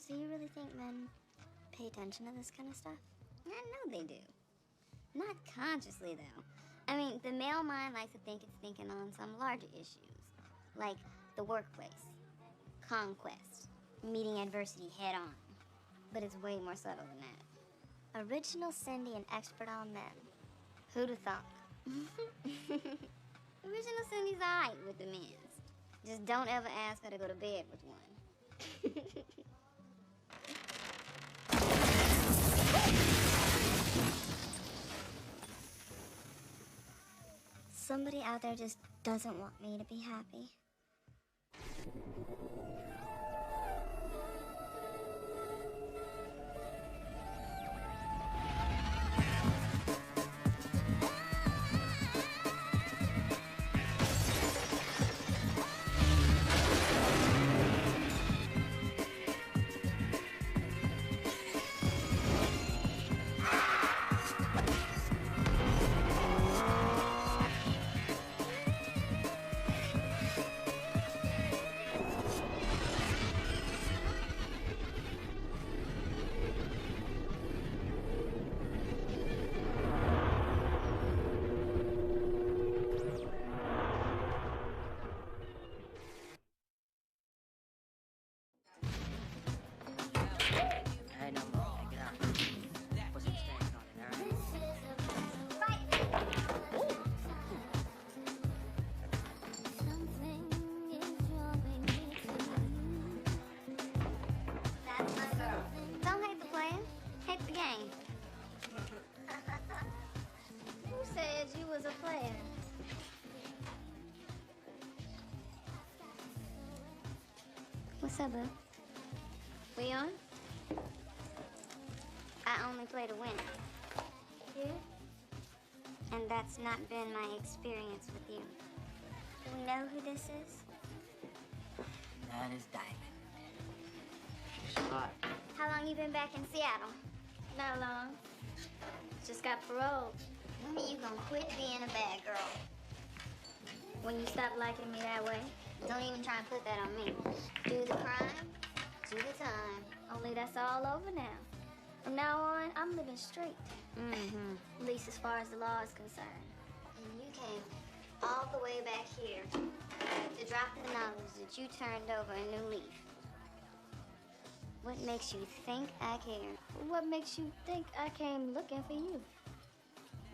So you really think men pay attention to this kind of stuff? I know they do. Not consciously, though. I mean, the male mind likes to think it's thinking on some larger issues, like the workplace, conquest, meeting adversity head on. But it's way more subtle than that. Original Cindy, an expert on men. Who'd have thought? Original Cindy's alright with the men's. Just don't ever ask her to go to bed with one. Somebody out there just doesn't want me to be happy. What's up, boo? We on? I only play to win. Yeah? And that's not been my experience with you. Do we know who this is? That is Diamond. She's hot. How long you been back in Seattle? Not long. Just got paroled. When are you gonna quit being a bad girl? When you stop liking me that way. Don't even try and put that on me. Do the crime, do the time. Only that's all over now. From now on, I'm living straight. Mm-hmm. At least as far as the law is concerned. And you came all the way back here to drop the knowledge that you turned over a new leaf. What makes you think I care? What makes you think I came looking for you?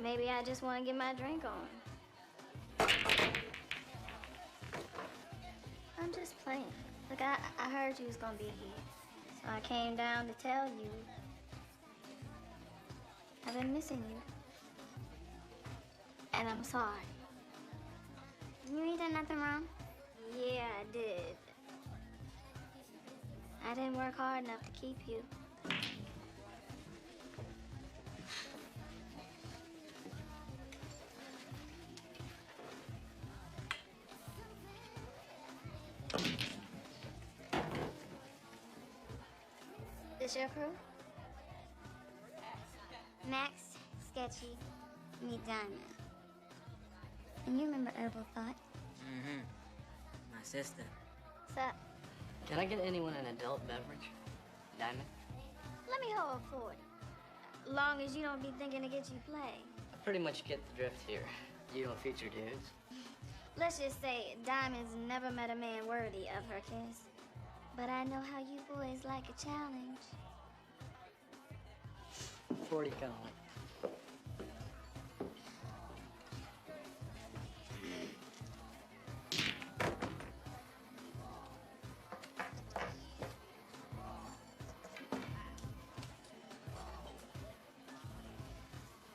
Maybe I just want to get my drink on. I'm just playing. Look, I heard you was gonna be here. So I came down to tell you. I've been missing you. And I'm sorry. You ain't done nothing wrong. Yeah, I did. I didn't work hard enough to keep you. This your crew? Max, Sketchy, meet Diamond. And you remember Herbal Thought? Mm-hmm. My sister. What's up? Can I get anyone an adult beverage? Diamond? Let me hold 40. Long as you don't be thinking to get you play. I pretty much get the drift here. You don't feature dudes. Let's just say Diamond's never met a man worthy of her kiss. But I know how you boys like a challenge. 40 calling.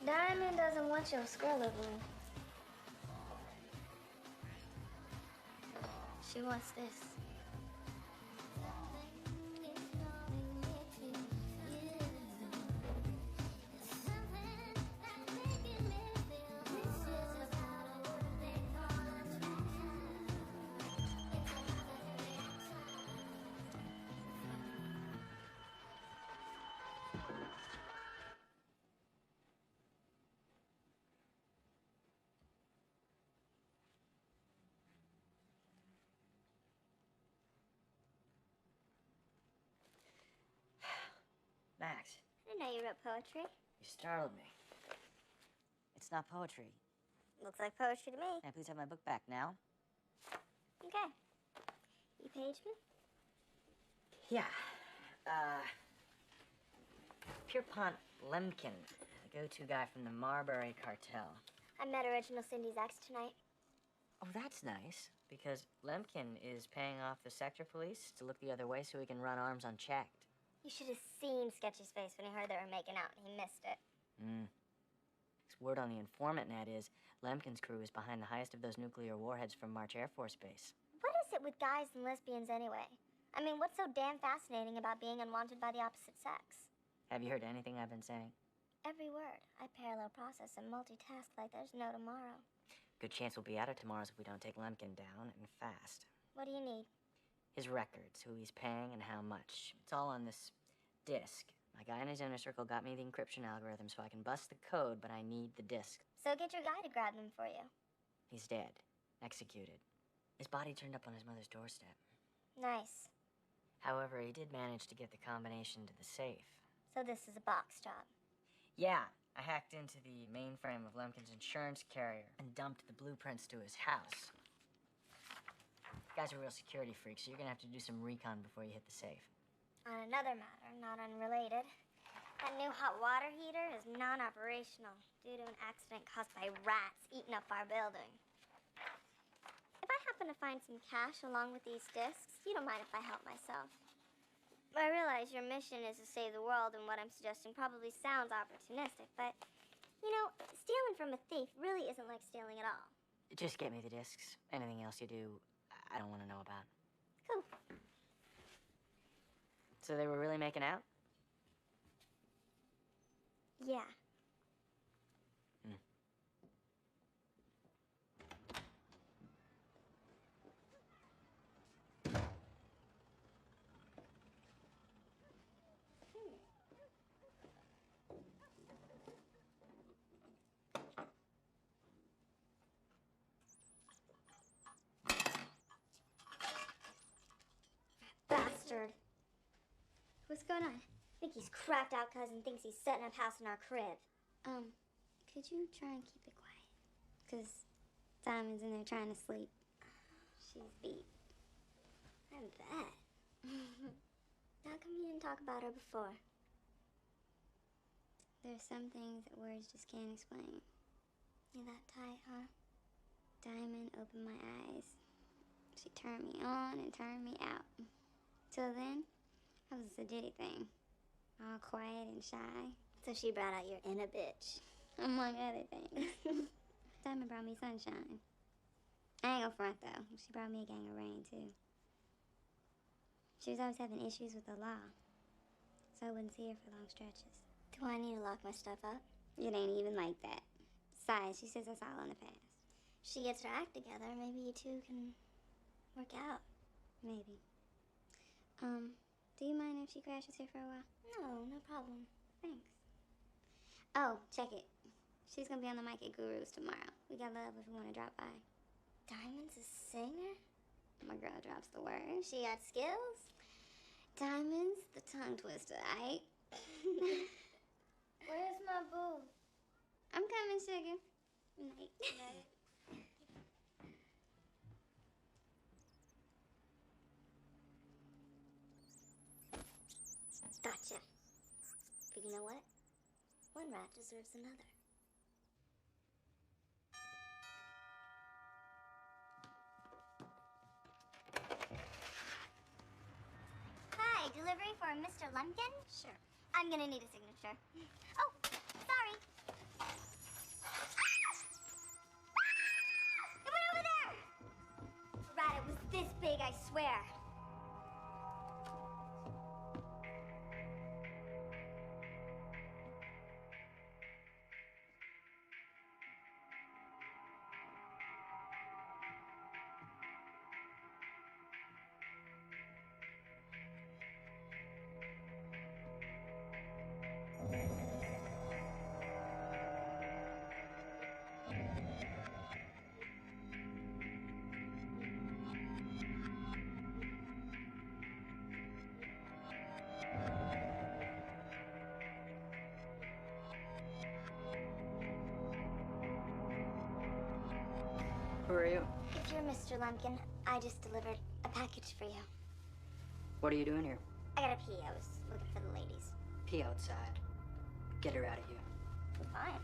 Diamond doesn't want your Skrilla boo. She wants this. didn't know you wrote poetry. You startled me. It's not poetry. Looks like poetry to me. Can I please have my book back now? Okay. You page me? Yeah. Pierpont Lemkin, the go-to guy from the Marbury cartel. I met Original Cindy's ex tonight. Oh, that's nice, because Lemkin is paying off the sector police to look the other way so he can run arms unchecked. You should have seen Sketchy's face when he heard they were making out, and he missed it. Word on the informant net is Lemkin's crew is behind the highest of those nuclear warheads from March Air Force Base. What is it with guys and lesbians anyway? I mean, what's so damn fascinating about being unwanted by the opposite sex? Have you heard anything I've been saying? Every word. I parallel process and multitask like there's no tomorrow. Good chance we'll be out of tomorrow's if we don't take Lemkin down, and fast. What do you need? His records, who he's paying and how much. It's all on this disc. My guy in his inner circle got me the encryption algorithm so I can bust the code, but I need the disc. So get your guy to grab them for you. He's dead. Executed. His body turned up on his mother's doorstep. Nice. However, he did manage to get the combination to the safe. So this is a box job. Yeah, I hacked into the mainframe of Lemkin's insurance carrier and dumped the blueprints to his house. Guy's a real security freak, so you're gonna have to do some recon before you hit the safe. On another matter, not unrelated, that new hot water heater is non-operational due to an accident caused by rats eating up our building. If I happen to find some cash along with these discs, you don't mind if I help myself. I realize your mission is to save the world, and what I'm suggesting probably sounds opportunistic, but, you know, stealing from a thief really isn't like stealing at all. Just get me the discs. Anything else you do, I don't want to know about. Cool. So they were really making out? Yeah. Bastard. What's going on? I think he's cracked out cousin thinks he's setting up house in our crib. Could you try and keep it quiet? Because Diamond's in there trying to sleep. She's beat. I bet. How come you didn't talk about her before? There's some things that words just can't explain. You're that tight, huh? Diamond opened my eyes. She turned me on and turned me out. Till then, I was a sedity thing. All quiet and shy. So she brought out your inner bitch. Among other things. Diamond brought me sunshine. I ain't gonna front, though. She brought me a gang of rain, too. She was always having issues with the law, so I wouldn't see her for long stretches. Do I need to lock my stuff up? It ain't even like that. Besides, she says that's all in the past. She gets her act together, maybe you two can work out. Maybe. Do you mind if she crashes here for a while? No, no problem. Thanks. Oh, check it. She's gonna be on the mic at Guru's tomorrow. We got love if you wanna drop by. Diamond's a singer? My girl drops the word. She got skills? Diamond's the tongue twister, aight? Where's my boo? I'm coming, sugar. Night. Night. Gotcha. But you know what? One rat deserves another. Hi, delivery for Mr. Lumpkin? Sure. I'm gonna need a signature. Oh, sorry. It went over there! Rat, it was this big, I swear. are you? If you're Mr. Lumpkin, I just delivered a package for you. What are you doing here? I gotta pee. I was looking for the ladies. Pee outside. Get her out of here. Fine.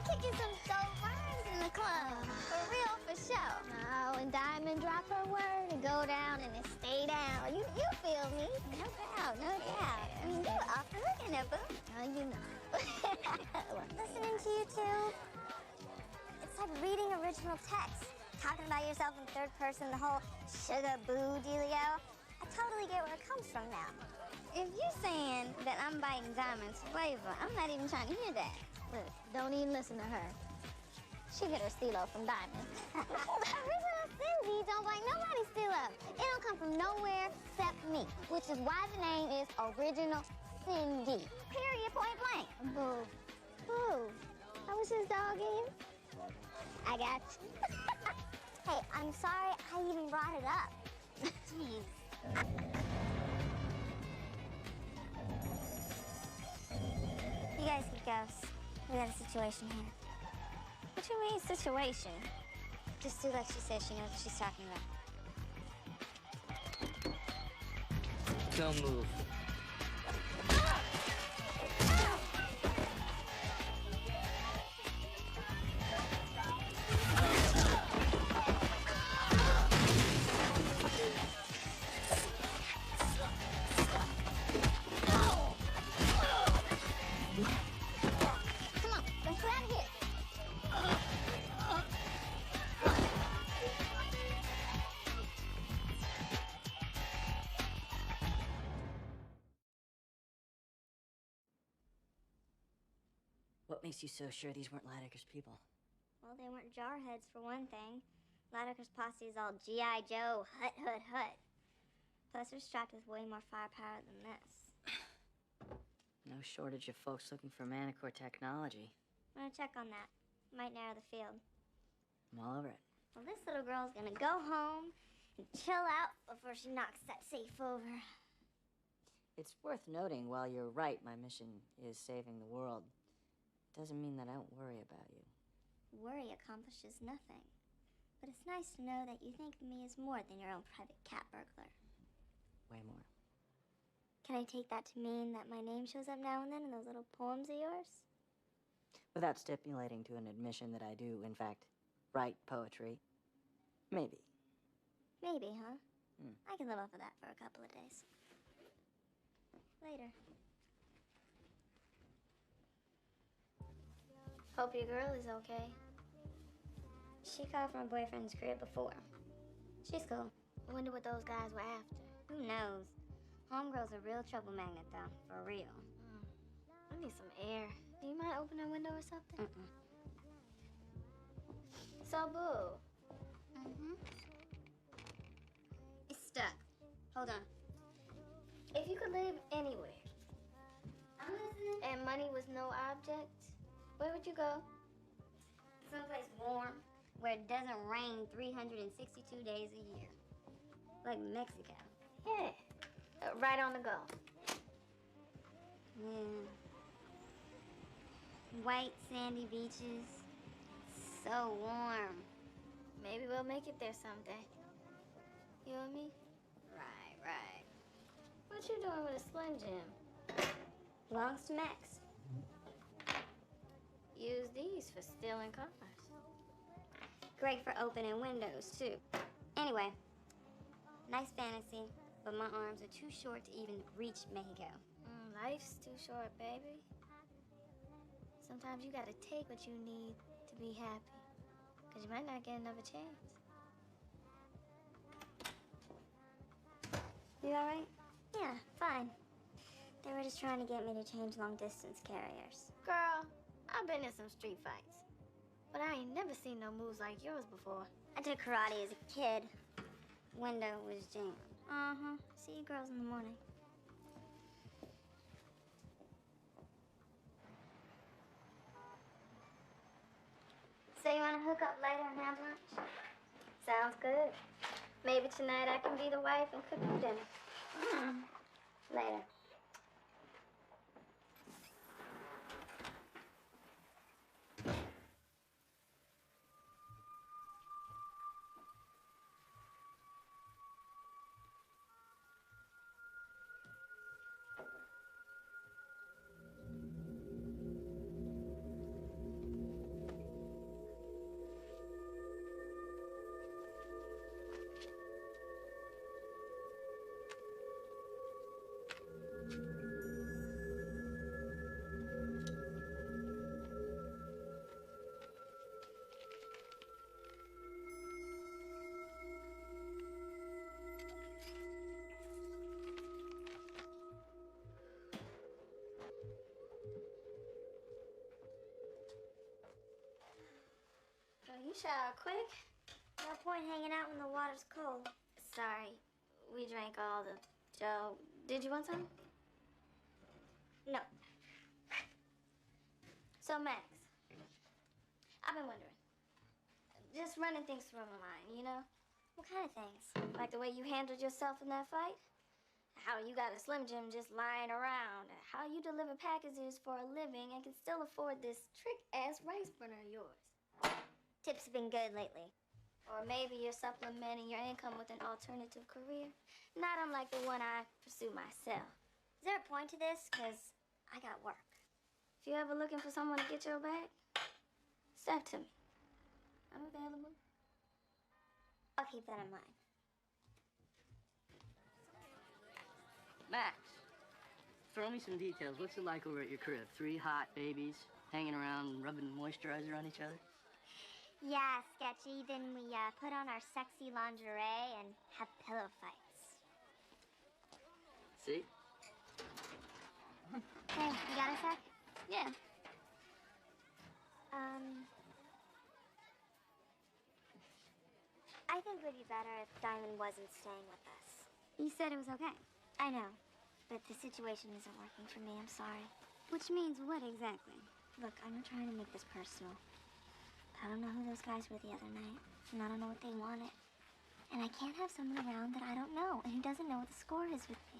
Kicking some dope rhymes in the club. For real, for sure. Oh, and Diamond drop her word and go down and then stay down. You feel me? No doubt, no doubt. I mean, you were off the hook in there, boo. Oh, you know. Listening to you two, it's like reading original text. Talking about yourself in third person, the whole sugar boo dealio. I totally get where it comes from now. If you're saying that I'm biting Diamond's flavor, I'm not even trying to hear that. Look, don't even listen to her. She get her stilo from Diamond. Original Cindy don't bite nobody's stilo. It don't come from nowhere except me, which is why the name is Original Cindy. Period, point blank. Boo. Boo. How was his dog again? I got you. Hey, I'm sorry I even brought it up. Jeez. You guys could go. We got a situation here. What you mean, situation? Just do like she said she knows what she's talking about. Don't move. Come on, let's get out of here. What makes you so sure these weren't Lydeckers' people? Well, they weren't jarheads for one thing. Lydeckers' posse is all G.I. Joe, hut, hut, hut. Plus, they're strapped with way more firepower than this. No shortage of folks looking for Manicore technology. I'm gonna check on that. Might narrow the field. I'm all over it. Well, this little girl's gonna go home and chill out before she knocks that safe over. It's worth noting, while you're right, my mission is saving the world, doesn't mean that I don't worry about you. Worry accomplishes nothing. But it's nice to know that you think of me as more than your own private cat burglar. Way more. Can I take that to mean that my name shows up now and then in those little poems of yours? Without stipulating to an admission that I do, in fact, write poetry. Maybe. Maybe, huh? I can live off of that for a couple of days. Later. Hope your girl is okay. She called from her boyfriend's crib before. She's cool. I wonder what those guys were after. Who knows? Homegirl's a real trouble magnet, though. For real. I need some air. Do you mind opening a window or something? So, boo. It's stuck. Hold on. If you could live anywhere I'm listening. and money was no object, where would you go? Someplace warm, where it doesn't rain 362 days a year. Like Mexico. Yeah. Right on the go. Yeah. White, sandy beaches. So warm. Maybe we'll make it there someday. You and me? Right. What you doing with a Slim Jim? Belongs to Max. Use these for stealing cars. Great for opening windows, too. Anyway, nice fantasy, but my arms are too short to even reach Mexico. Life's too short, baby. Sometimes you gotta take what you need to be happy. Because you might not get another chance. You all right? Yeah, fine. They were just trying to get me to change long-distance carriers. Girl, I've been in some street fights, but I ain't never seen no moves like yours before. I did karate as a kid. Window was jammed. See you girls in the morning. So you want to hook up later and have lunch? Sounds good. Maybe tonight I can be the wife and cook you dinner. Later. You shower quick. No point hanging out when the water's cold. Sorry, we drank all the Joe. Did you want some? No. So, Max, I've been wondering. Just running things through my mind, you know? What kind of things? Like the way you handled yourself in that fight? How you got a Slim Jim just lying around? How you deliver packages for a living and can still afford this trick-ass rice burner of yours? Tips have been good lately. Or maybe you're supplementing your income with an alternative career. Not unlike the one I pursue myself. Is there a point to this? Because I got work. If you're ever looking for someone to get your back, step to me. I'm available. I'll keep that in mind. Max, throw me some details. What's it like over at your crib? 3 hot babies hanging around, rubbing moisturizer on each other? Yeah, sketchy. Then we put on our sexy lingerie and have pillow fights. See? Hey, you got a sec? Yeah. I think it would be better if Diamond wasn't staying with us. You said it was okay. I know, but the situation isn't working for me. I'm sorry. Which means what exactly? Look, I'm not trying to make this personal. I don't know who those guys were the other night, and I don't know what they wanted. And I can't have someone around that I don't know and who doesn't know what the score is with me.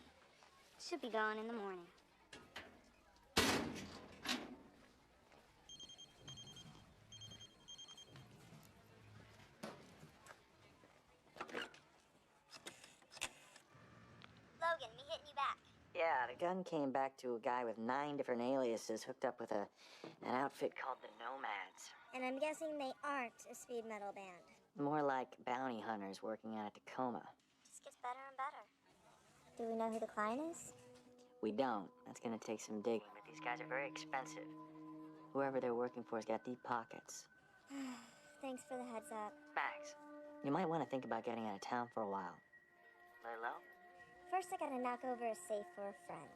Should be gone in the morning. Logan, me hitting you back. Yeah, the gun came back to a guy with 9 different aliases hooked up with an outfit called the Nomads. And I'm guessing they aren't a speed metal band. More like bounty hunters working out of Tacoma. Just gets better and better. Do we know who the client is? We don't. That's gonna take some digging, but these guys are very expensive. Whoever they're working for has got deep pockets. Thanks for the heads up. Max, you might want to think about getting out of town for a while. Lay low? First, I gotta knock over a safe for a friend.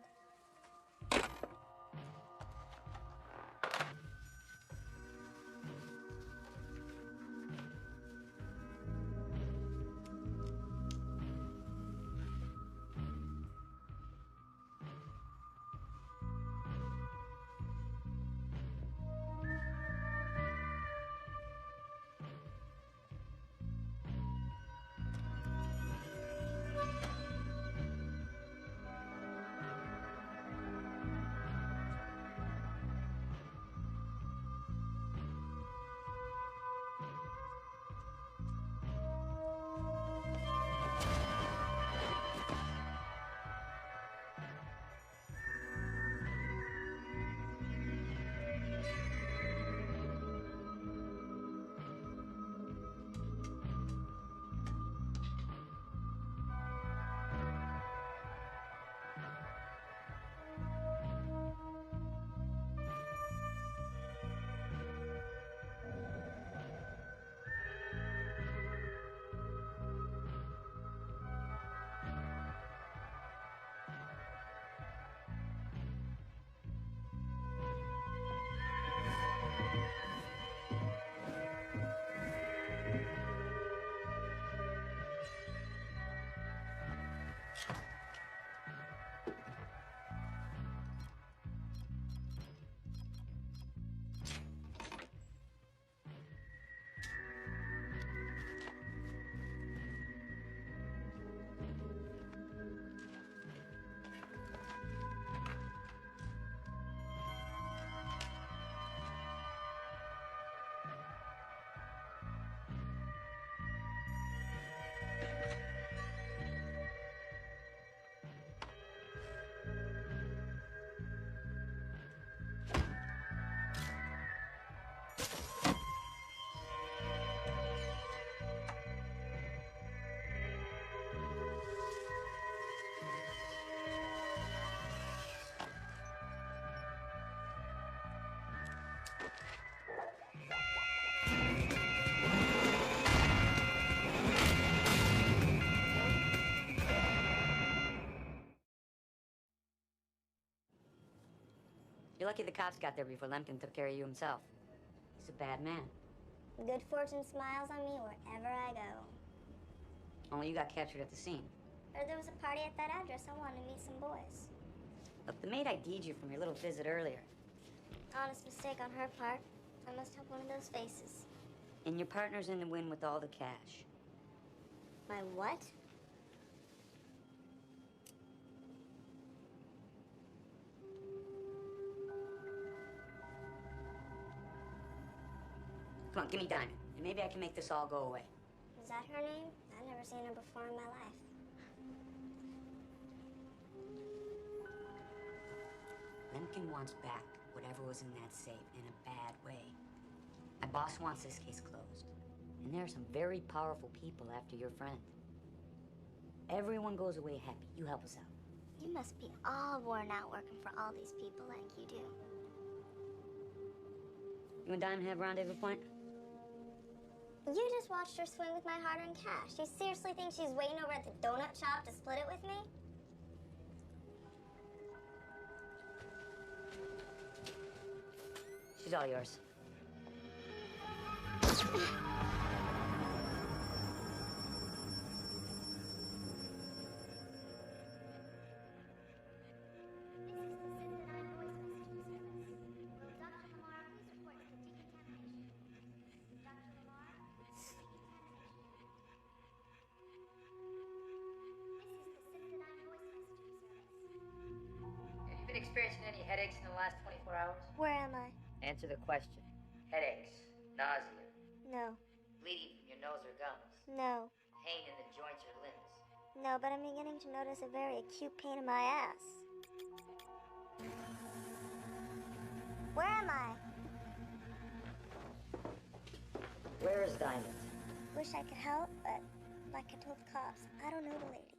You're lucky the cops got there before Lemkin took care of you himself. He's a bad man. Good fortune smiles on me wherever I go. Only you got captured at the scene. Heard there was a party at that address. I wanted to meet some boys. Look, the maid ID'd you from your little visit earlier. Honest mistake on her part. I must have one of those faces. And your partner's in the win with all the cash. My what? Come on, give me Diamond, and maybe I can make this all go away. Is that her name? I've never seen her before in my life. Lemkin wants back whatever was in that safe in a bad way. My boss wants this case closed. And there are some very powerful people after your friend. Everyone goes away happy. You help us out. You must be all worn out working for all these people like you do. You and Diamond have rendezvous point? You just watched her swing with my hard-earned cash. You seriously think she's waiting over at the donut shop to split it with me? She's all yours. Have you been experiencing any headaches in the last 24 hours? Where am I? Answer the question. Headaches, nausea, No. bleeding from your nose or gums, No. pain in the joints or limbs. No, but I'm beginning to notice a very acute pain in my ass. Where am I? Where is Diamond? Wish I could help, but like I told the cops, I don't know the lady.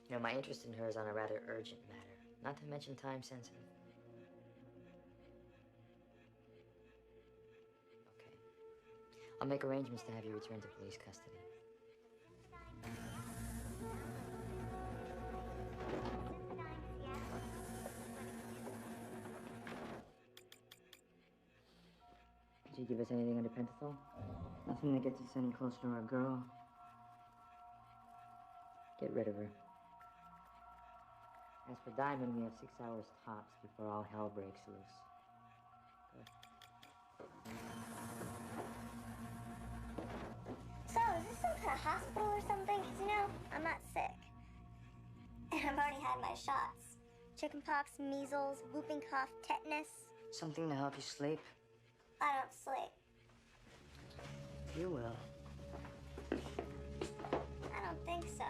You know, my interest in her is on a rather urgent matter, not to mention time sensitive. Okay. I'll make arrangements to have you returned to police custody. Did you give us anything under pentothal? Nothing that gets us any closer to our girl. Get rid of her. As for Diamond, we have 6 hours tops before all hell breaks loose. So, is this some kind of hospital or something? 'Cause, you know, I'm not sick. And I've already had my shots. Chickenpox, measles, whooping cough, tetanus. Something to help you sleep? I don't sleep. You will. I don't think so.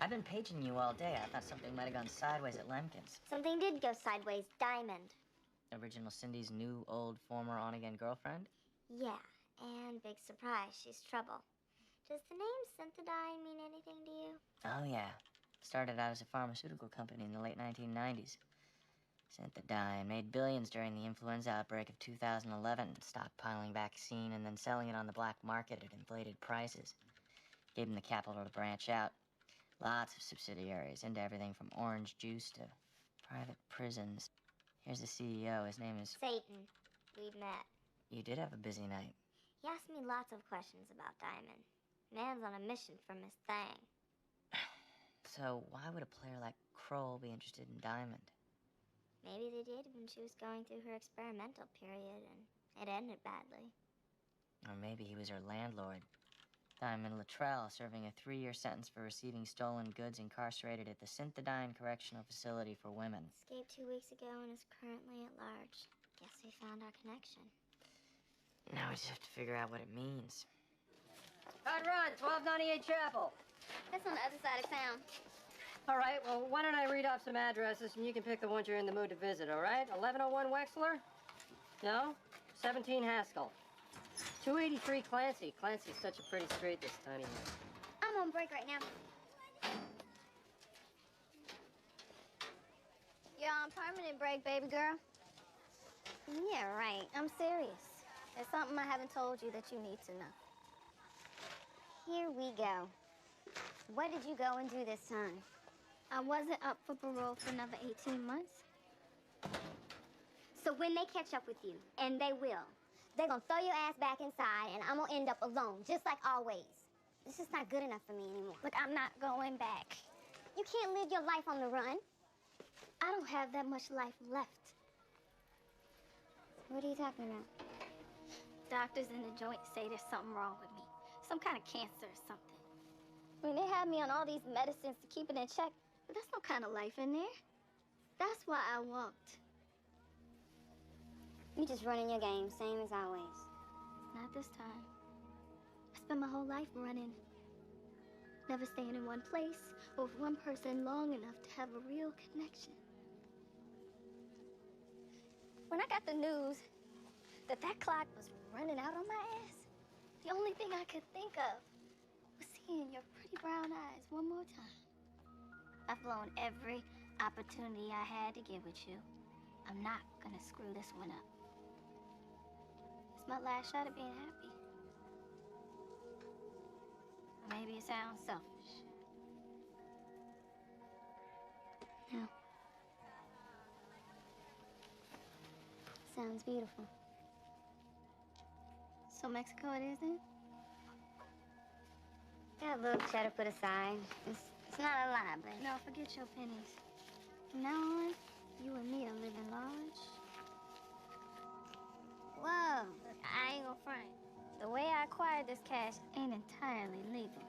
I've been paging you all day. I thought something might have gone sideways at Lemkin's. Something did go sideways. Diamond. Original Cindy's new, old, former, on-again girlfriend? Yeah, and big surprise, she's trouble. Does the name Synthadine mean anything to you? Oh, yeah. Started out as a pharmaceutical company in the late 1990s. Synthadine made billions during the influenza outbreak of 2011, stockpiling vaccine and then selling it on the black market at inflated prices. Gave them the capital to branch out. Lots of subsidiaries into everything from orange juice to private prisons. Here's the CEO. His name is... Satan. We met. You did have a busy night. He asked me lots of questions about Diamond. Man's on a mission from his thing. So why would a player like Kroll be interested in Diamond? Maybe they did when she was going through her experimental period and it ended badly. Or maybe he was her landlord. Diamond Luttrell, serving a 3-year sentence for receiving stolen goods, incarcerated at the Synthadine Correctional Facility for Women. Escaped 2 weeks ago and is currently at large. Guess we found our connection. Now we just have to figure out what it means. Hot run, 1298 Chapel. That's on the other side of town. All right, well, why don't I read off some addresses and you can pick the ones you're in the mood to visit, all right? 1101 Wexler? No? 17 Haskell. 283 Clancy. Clancy's such a pretty street this time of year. I'm on break right now. You're on permanent break, baby girl. Yeah, right. I'm serious. There's something I haven't told you that you need to know. Here we go. What did you go and do this time? I wasn't up for parole for another 18 months. So when they catch up with you, and they will, they're gonna throw your ass back inside and I'm gonna end up alone, just like always. This is not good enough for me anymore. Look, I'm not going back. You can't live your life on the run. I don't have that much life left. What are you talking about? Doctors in the joint say there's something wrong with me. Some kind of cancer or something. I mean, they have me on all these medicines to keep it in check, but there's no kind of life in there. That's why I walked. You just running your game, same as always. Not this time. I spent my whole life running. Never staying in one place or with one person long enough to have a real connection. When I got the news that clock was running out on my ass, the only thing I could think of was seeing your pretty brown eyes one more time. I've blown every opportunity I had to get with you. I'm not gonna screw this one up. It's my last shot at being happy. Or maybe it sounds selfish. No. Sounds beautiful. So Mexico it is then? Got a little cheddar put aside. It's not a lot, but... No, forget your pennies. From now on, you and me are living large. Whoa. Look, I ain't gonna front. The way I acquired this cash ain't entirely legal.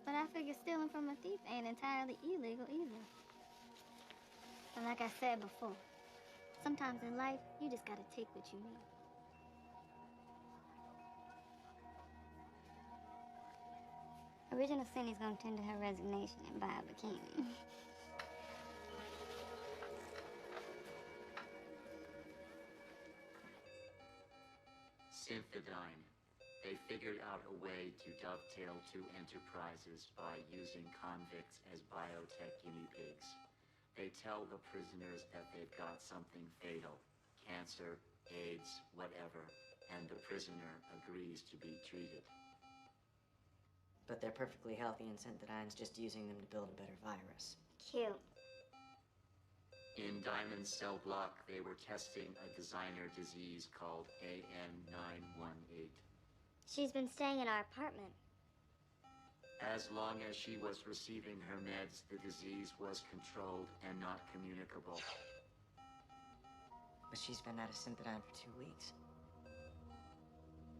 But I figure stealing from a thief ain't entirely illegal either. And like I said before, sometimes in life, you just gotta take what you need. Original Cindy's gonna tender her resignation and buy a bikini. Synthodyne. They figured out a way to dovetail two enterprises by using convicts as biotech guinea pigs. They tell the prisoners that they've got something fatal, cancer, AIDS, whatever, and the prisoner agrees to be treated. But they're perfectly healthy, and Synthodyne's just using them to build a better virus. Cute. In Diamond's cell block, they were testing a designer disease called AN918. She's been staying in our apartment. As long as she was receiving her meds, the disease was controlled and not communicable. But she's been out of Synthodyne for 2 weeks.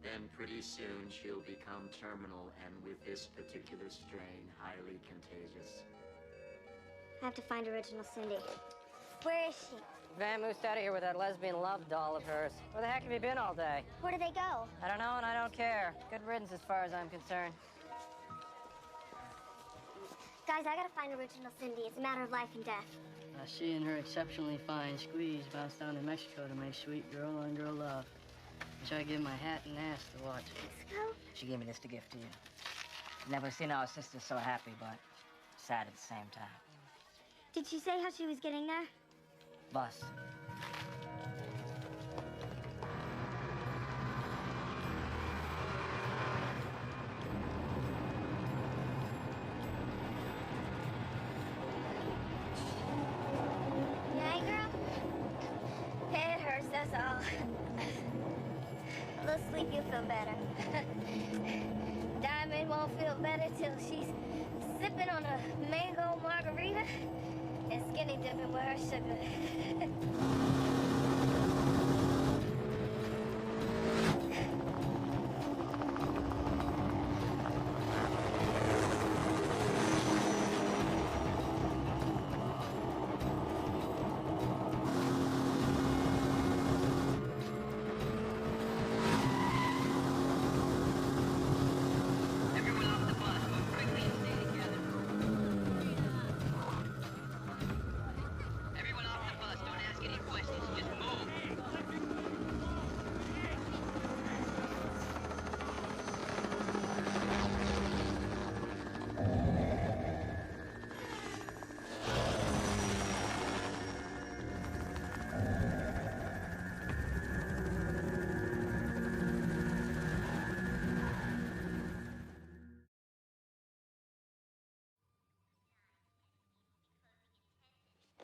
Then pretty soon she'll become terminal and with this particular strain, highly contagious. I have to find Original Cindy. Where is she? Van moosed out of here with that lesbian love doll of hers. Where the heck have you been all day? Where do they go? I don't know and I don't care. Good riddance as far as I'm concerned. Guys, I gotta find Original Cindy. It's a matter of life and death. She and her exceptionally fine squeeze bounced down to Mexico to make sweet girl-on-girl love. Which I give my hat and ass to watch. Mexico? She gave me this to gift to you. Never seen our sister so happy, but sad at the same time. Did she say how she was getting there? Bus. Yeah, girl? Head hurts, that's all. A little sleep, you'll feel better. Diamond won't feel better till she's sipping on a mango margarita and skinny dipping with her sugar.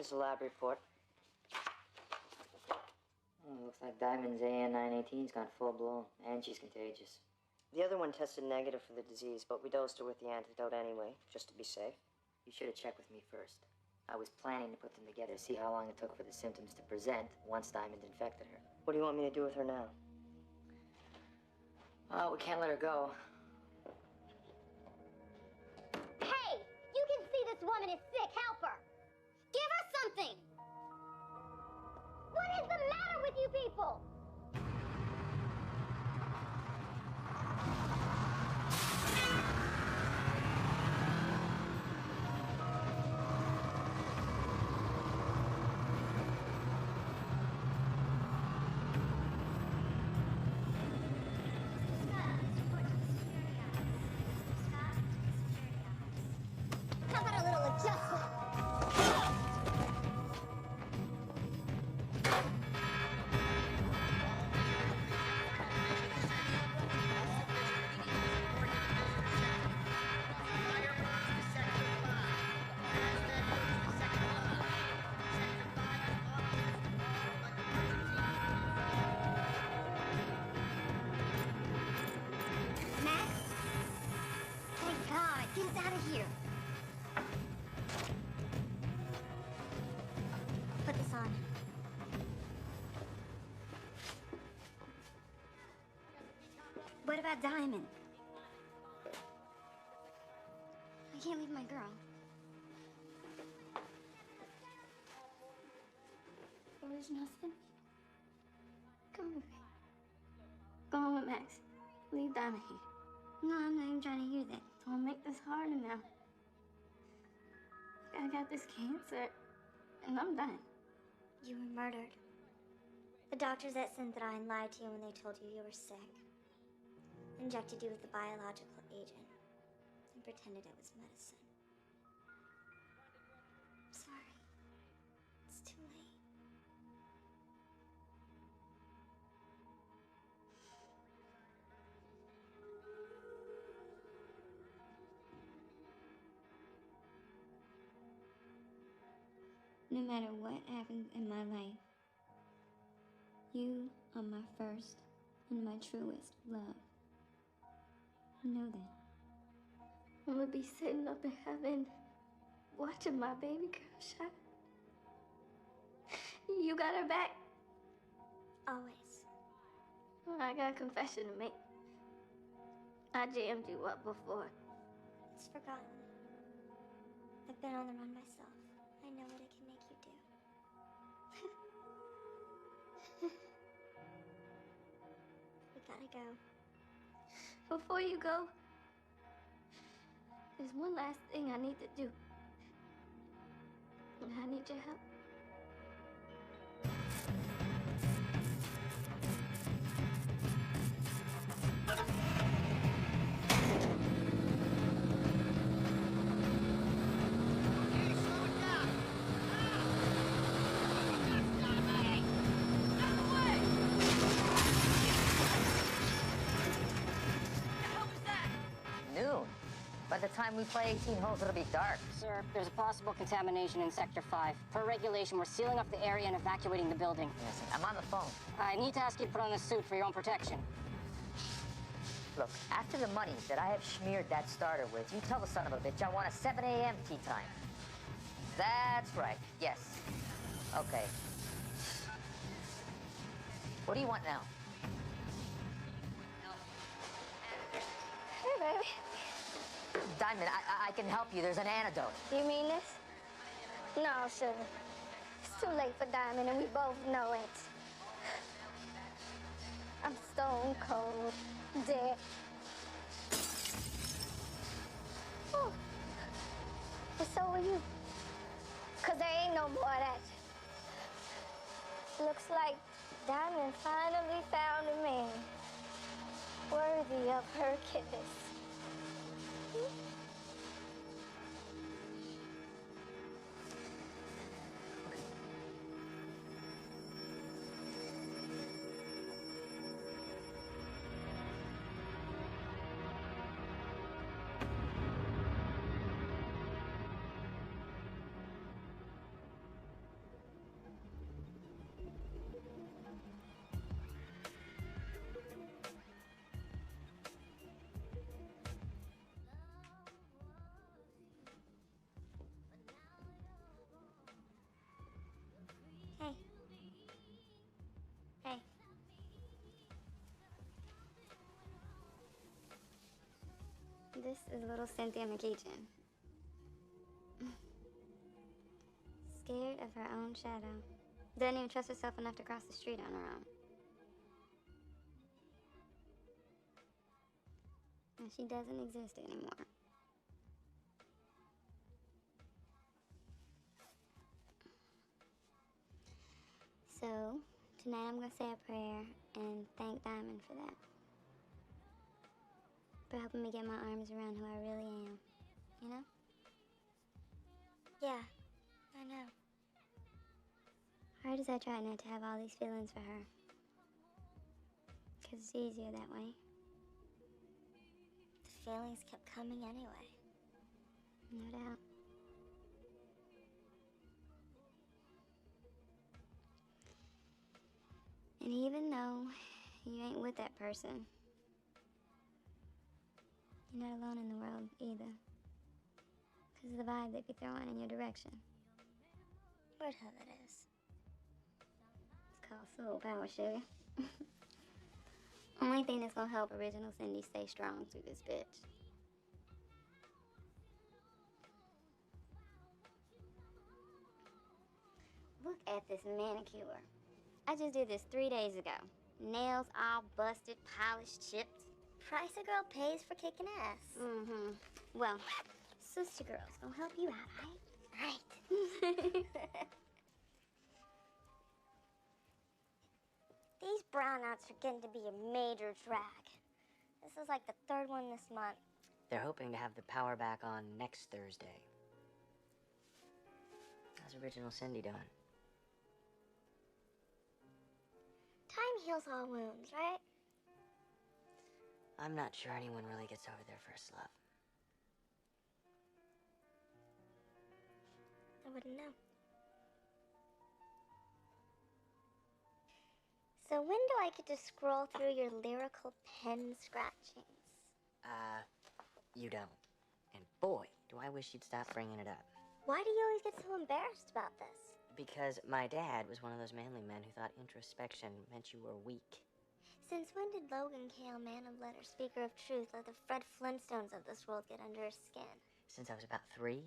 Here's the lab report. Oh, looks like Diamond's AN918's gone full blown, and she's contagious. The other one tested negative for the disease, but we dosed her with the antidote anyway, just to be safe. You should have checked with me first. I was planning to put them together, see how long it took for the symptoms to present once Diamond infected her. What do you want me to do with her now? Oh, we can't let her go. Hey, you can see this woman is sick. Help her. Give her something. What is the matter with you people? How about a little adjustment? Max? Thank God. Get us out of here. Put this on. What about Diamond? I can't leave my girl. There's nothing. Come with me. Go on with Max. Leave Diamond here. No, I'm not even trying to hear that. Don't make this harder now. I got this cancer, and I'm done. You were murdered. The doctors at Synthedine lied to you when they told you you were sick. Injected you with a biological agent and pretended it was medicine. I'm sorry. It's too late. No matter what happens in my life, you are my first and my truest love. You know that. I'm gonna be sitting up in heaven, watching my baby girl shine. You got her back? Always. Well, I got a confession to make. I jammed you up before. It's forgotten. I've been on the run myself. I know what it can make you do. We gotta go. Before you go, there's one last thing I need to do. And I need your help. Noon. By the time we play 18 holes, it'll be dark. Sir, there's a possible contamination in Sector 5. Per regulation, we're sealing off the area and evacuating the building. Listen, I'm on the phone. I need to ask you to put on a suit for your own protection. Look, after the money that I have smeared that starter with, you tell the son of a bitch I want a 7 a.m. tea time. That's right, yes. Okay. What do you want now? Hey, baby. Diamond, I can help you. There's an antidote. You mean this? No, sugar. It's too late for Diamond, and we both know it. I'm stone cold, dead. Oh. And so are you. 'Cause there ain't no more of that. Looks like Diamond finally found a man worthy of her kiss. This is little Cynthia McKeechin. Scared of her own shadow. Doesn't even trust herself enough to cross the street on her own. And she doesn't exist anymore. So, tonight I'm gonna say a prayer and thank Diamond for that. For helping me get my arms around who I really am. You know? Yeah, I know. Hard as I try not to have all these feelings for her. Because it's easier that way. The feelings kept coming anyway. No doubt. And even though you ain't with that person, you're not alone in the world either. Because of the vibe they be throwing in your direction. What hell it is. It's called soul power, sugar. Only thing that's gonna help original Cindy stay strong through this bitch. Look at this manicure. I just did this 3 days ago. Nails all busted, polished, chipped. Price a girl pays for kicking ass. Mm-hmm. Well, sister girl's gonna help you out, right? Right. These brownouts are getting to be a major drag. This is like the third one this month. They're hoping to have the power back on next Thursday. How's original Cindy doing? Time heals all wounds, right? I'm not sure anyone really gets over their first love. I wouldn't know. So when do I get to scroll through your lyrical pen scratchings? You don't. And boy, do I wish you'd stop bringing it up. Why do you always get so embarrassed about this? Because my dad was one of those manly men who thought introspection meant you were weak. Since when did Logan Kale, man of letters, speaker of truth, let the Fred Flintstones of this world get under his skin? Since I was about 3.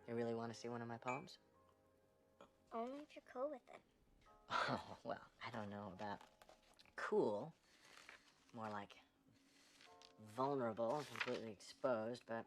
You really want to see one of my poems? Only if you're cool with it. Oh, well, I don't know about cool. More like vulnerable and completely exposed, but